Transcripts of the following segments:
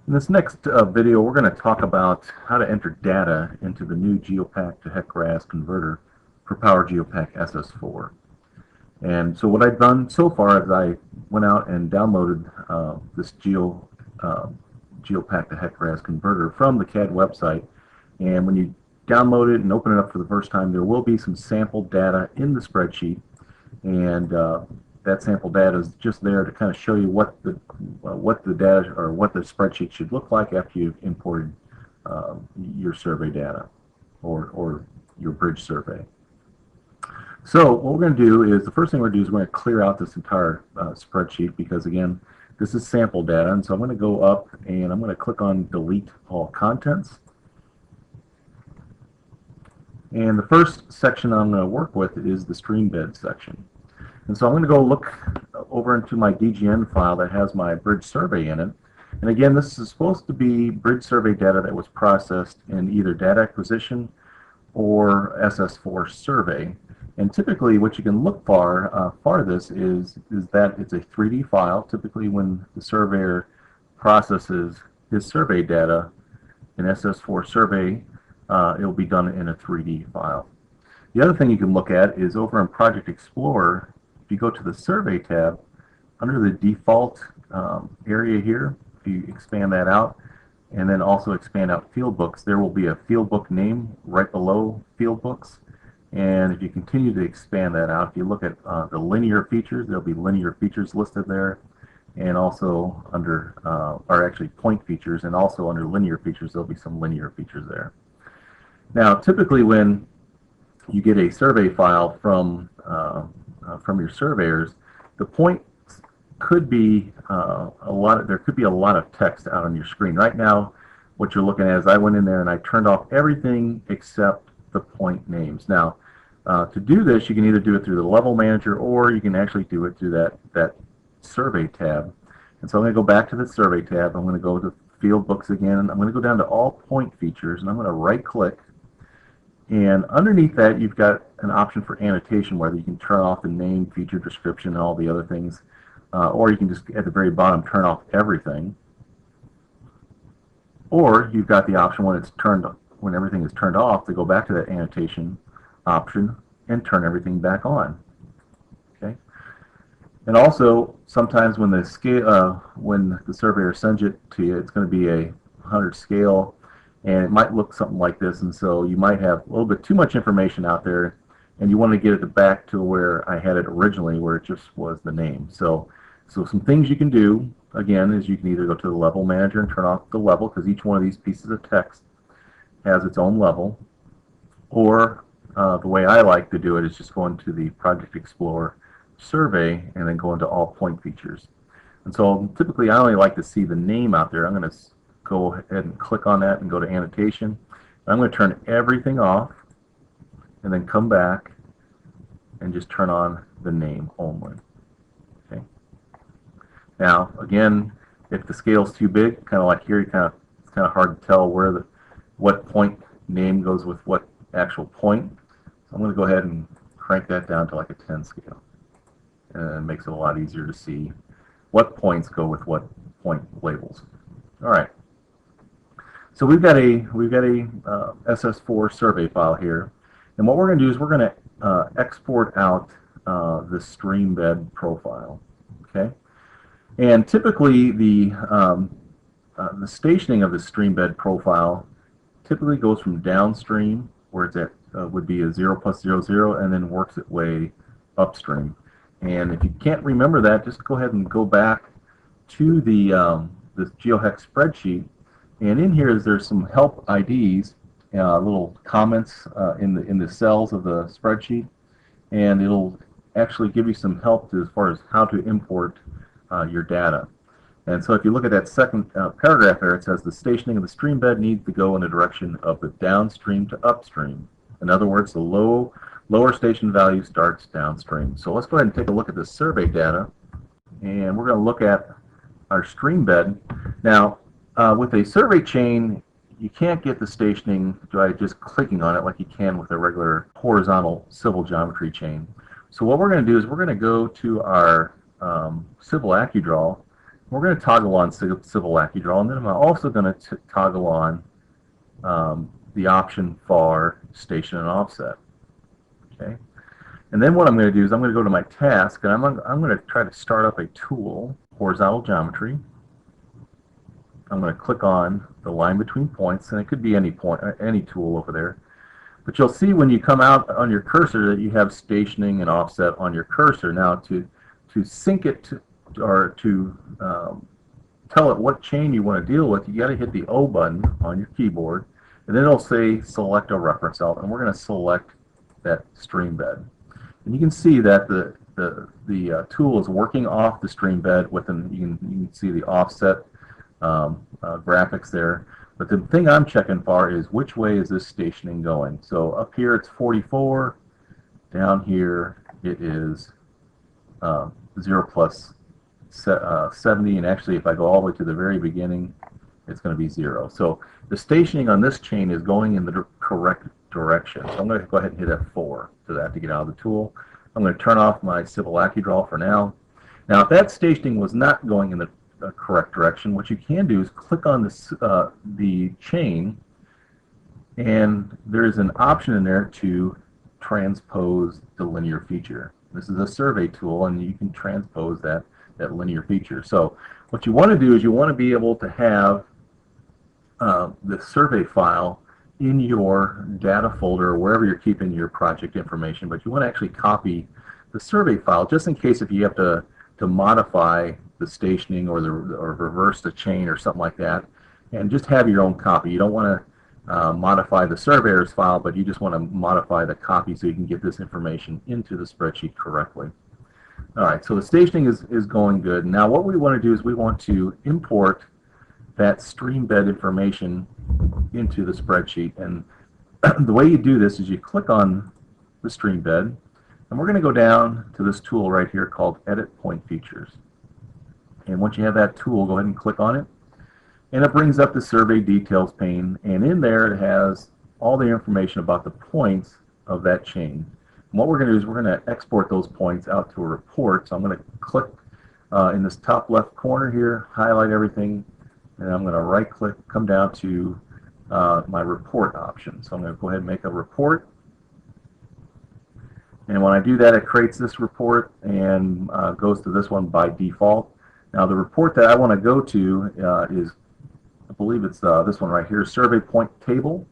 In this next video, we're going to talk about how to enter data into the new GeoPack to HEC-RAS converter for Power GeoPack SS4. And so what I've done so far is I went out and downloaded this GeoPack to HEC-RAS converter from the CAD website. And when you download it and open it up for the first time, there will be some sample data in the spreadsheet. And that sample data is just there to kind of show you what the data or what the spreadsheet should look like after you've imported your survey data or your bridge survey. So what we're going to do is the first thing we're going to do is we're going to clear out this entire spreadsheet because again this is sample data, and so I'm going to go up and I'm going to click on delete all contents. And the first section I'm going to work with is the Streambed section. And so I'm going to go look over into my DGN file that has my bridge survey in it. And again, this is supposed to be bridge survey data that was processed in either data acquisition or SS4 survey. And typically what you can look for this is that it's a 3D file. Typically when the surveyor processes his survey data in SS4 survey, it will be done in a 3D file. The other thing you can look at is over in Project Explorer. If you go to the Survey tab, under the default area here, if you expand that out, and then also expand out field books, there will be a field book name right below field books. And if you continue to expand that out, if you look at the linear features, there'll be linear features listed there, and also under, or actually point features, and also under linear features, there'll be some linear features there. Now, typically when you get a survey file from your surveyors, the points could be there could be a lot of text out on your screen. Right now, what you're looking at is I went in there and I turned off everything except the point names. Now, to do this, you can either do it through the level manager or you can actually do it through that survey tab. And so I'm going to go back to the survey tab. I'm going to go to field books again. I'm going to go down to all point features and I'm going to right click. And underneath that, you've got an option for annotation, whether you can turn off the name, feature description, and all the other things, or you can just, at the very bottom, turn off everything. Or you've got the option when everything is turned off, to go back to that annotation option and turn everything back on. Okay. And also, sometimes when the surveyor sends it to you, it's going to be a 100 scale. And it might look something like this, and so you might have a little bit too much information out there, and you want to get it back to where I had it originally, where it just was the name. So some things you can do, again, is you can either go to the level manager and turn off the level, because each one of these pieces of text has its own level, or the way I like to do it is just go into the Project Explorer survey and then go into all point features. And so typically I only like to see the name out there. I'm going to go ahead and click on that and go to annotation. I'm going to turn everything off and then come back and just turn on the name only. Okay. Now again, if the scale is too big, kind of like here, it's kind of hard to tell what point name goes with what actual point. So I'm going to go ahead and crank that down to like a 10 scale, and it makes it a lot easier to see what points go with what point labels. All right. So we've got a SS4 survey file here, and what we're going to do is we're going to export out the Streambed profile. Okay, and typically the stationing of the Streambed profile typically goes from downstream, where it's at would be a 0 + 0 0, and then works its way upstream. And if you can't remember that, just go ahead and go back to the GeoHex spreadsheet. And in here there's some help IDs, little comments in the cells of the spreadsheet, and it'll actually give you some help as far as how to import your data. And so if you look at that second paragraph there, it says the stationing of the Streambed needs to go in the direction of the downstream to upstream. In other words, the lower station value starts downstream. So let's go ahead and take a look at the survey data, and we're going to look at our Streambed. Now, with a survey chain, you can't get the stationing by just clicking on it like you can with a regular horizontal civil geometry chain. So what we're going to do is we're going to go to our Civil AccuDraw, We're going to toggle on civil AccuDraw, and then I'm also going to toggle on the option for station and offset. Okay, and then what I'm going to do is I'm going to go to my task, and I'm going to try to start up a tool, horizontal geometry. I'm going to click on the line between points, and it could be any point, any tool over there. But you'll see when you come out on your cursor that you have stationing and offset on your cursor. Now to sync it to, or to tell it what chain you want to deal with, you got to hit the O button on your keyboard, and then it'll say select a reference cell, and we're going to select that stream bed. And you can see that the tool is working off the stream bed with you can see the offset graphics there. But the thing I'm checking for is which way is this stationing going. So up here it's 44, down here it is 0 plus 70, and actually if I go all the way to the very beginning, it's going to be 0. So the stationing on this chain is going in the correct direction. So I'm going to go ahead and hit F4 to that to get out of the tool. I'm going to turn off my civil AccuDraw for now. Now if that stationing was not going in the correct direction, what you can do is click on this, the chain, and there's an option in there to transpose the linear feature. This is a survey tool, and you can transpose that linear feature. So what you want to do is you want to be able to have the survey file in your data folder or wherever you're keeping your project information, but you want to actually copy the survey file just in case if you have to modify the stationing or reverse the chain or something like that, and just have your own copy. You don't want to modify the surveyor's file, but you just want to modify the copy so you can get this information into the spreadsheet correctly. All right, so the stationing is going good. Now what we want to do is we want to import that stream bed information into the spreadsheet, and the way you do this is you click on the stream bed, and we're going to go down to this tool right here called Edit Point Features. And once you have that tool, go ahead and click on it, and it brings up the survey details pane, and in there it has all the information about the points of that chain. And what we're going to do is we're going to export those points out to a report. So I'm going to click in this top left corner here, highlight everything, and I'm going to right click, come down to my report option. So I'm going to go ahead and make a report. And when I do that, it creates this report and goes to this one by default. Now the report that I want to go to is, I believe it's this one right here, survey point table.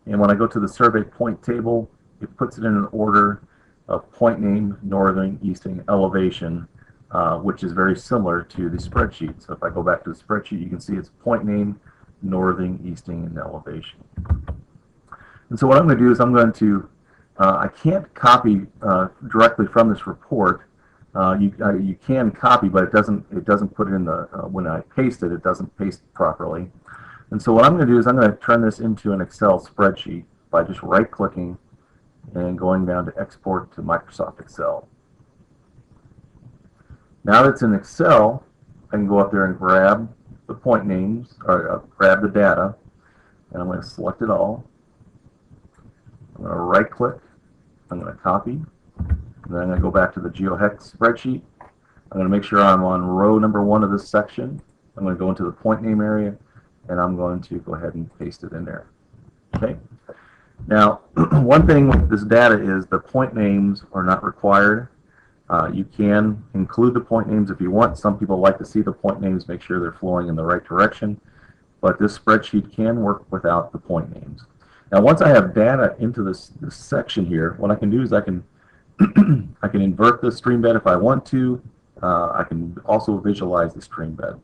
And when I go to the survey point table, it puts it in an order of point name, northern, easting, elevation, which is very similar to the spreadsheet. So if I go back to the spreadsheet, you can see it's point name, northern, easting, and elevation. And so what I'm going to do is I'm going to, I can't copy directly from this report. You can copy, but it doesn't put it in the, when I paste it, it doesn't paste properly. And so what I'm going to do is I'm going to turn this into an Excel spreadsheet by just right-clicking and going down to Export to Microsoft Excel. Now that it's in Excel, I can go up there and grab the point names, or grab the data, and I'm going to select it all. I'm going to right-click, I'm going to copy, and then I'm going to go back to the GeoHex spreadsheet. I'm going to make sure I'm on row number 1 of this section. I'm going to go into the point name area, and I'm going to go ahead and paste it in there. Okay. Now, one thing with this data is the point names are not required. You can include the point names if you want. Some people like to see the point names, make sure they're flowing in the right direction. But this spreadsheet can work without the point names. Now, once I have data into this section here, what I can do is I can I can invert the stream bed if I want to. I can also visualize the stream bed.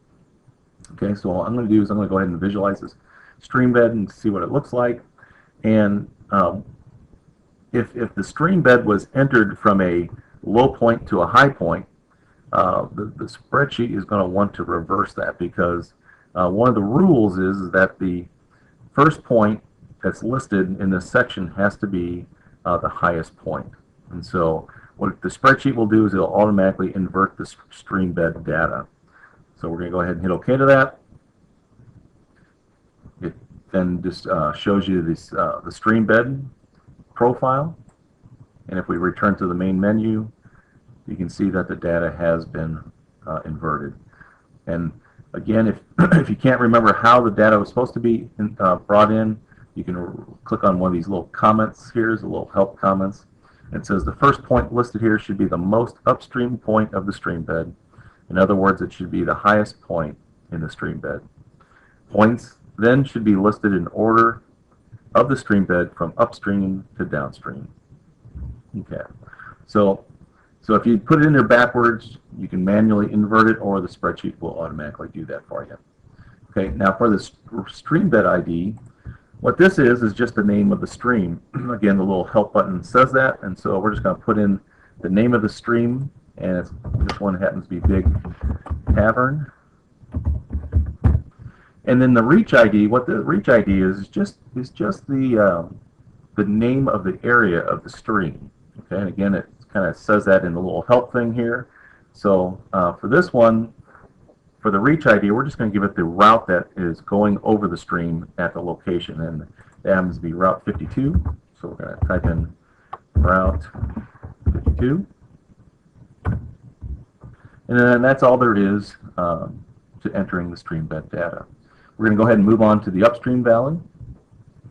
Okay, so what I'm going to do is I'm going to go ahead and visualize this stream bed and see what it looks like. And if the stream bed was entered from a low point to a high point, the spreadsheet is going to want to reverse that, because one of the rules is that the first point that's listed in this section has to be the highest point. And so what the spreadsheet will do is it'll automatically invert the stream bed data. So we're going to go ahead and hit OK to that. It then just shows you this, the stream bed profile. And if we return to the main menu, you can see that the data has been inverted. And again, if, if you can't remember how the data was supposed to be brought in, you can click on one of these little comments here, the little help comments. It says the first point listed here should be the most upstream point of the stream bed. In other words, it should be the highest point in the stream bed. Points then should be listed in order of the stream bed from upstream to downstream. Okay, so if you put it in there backwards, you can manually invert it, or the spreadsheet will automatically do that for you. Okay, now for the stream bed ID, what this is just the name of the stream. Again, the little help button says that, and so we're just going to put in the name of the stream, and this one happens to be Big Tavern. And then the reach ID, what the reach ID is just the name of the area of the stream. Okay, and again, it kind of says that in the little help thing here. So for this one, for the reach ID, we're just going to give it the route that is going over the stream at the location, and that happens to be Route 52. So we're going to type in Route 52, and then that's all there is to entering the stream bed data. We're going to go ahead and move on to the upstream valley.